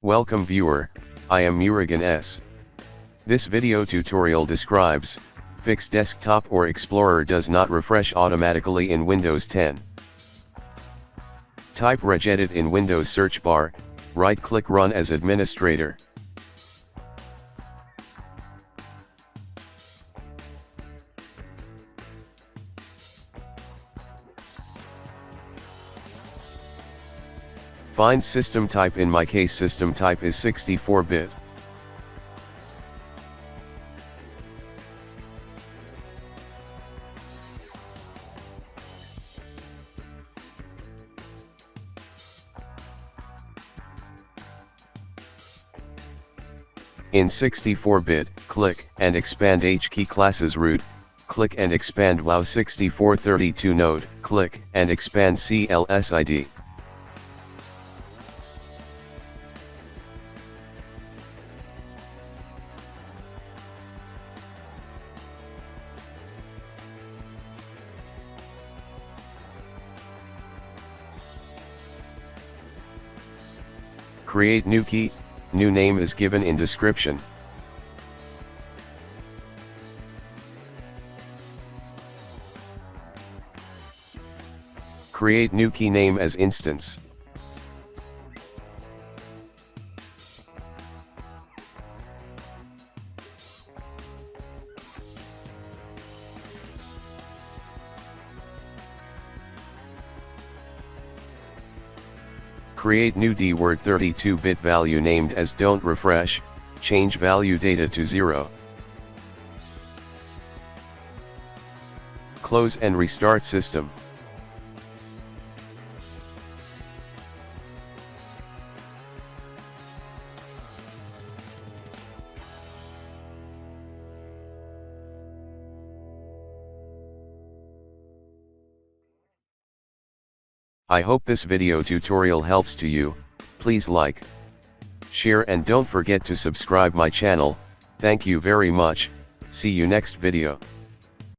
Welcome viewer, I am Murugan S. This video tutorial describes, fix desktop or Explorer does not refresh automatically in Windows 10. Type regedit in Windows search bar, right-click Run as administrator. Find system type. In my case system type is 64-bit. In 64-bit, click and expand H key classes root, click and expand WoW 6432 node, click and expand CLSID. Create new key, new name is given in description. Create new key name as instance. Create new DWord 32-bit value named as don't refresh, change value data to 0. Close and restart system. I hope this video tutorial helps to you. Please like, share and don't forget to subscribe my channel. Thank you very much. See you next video.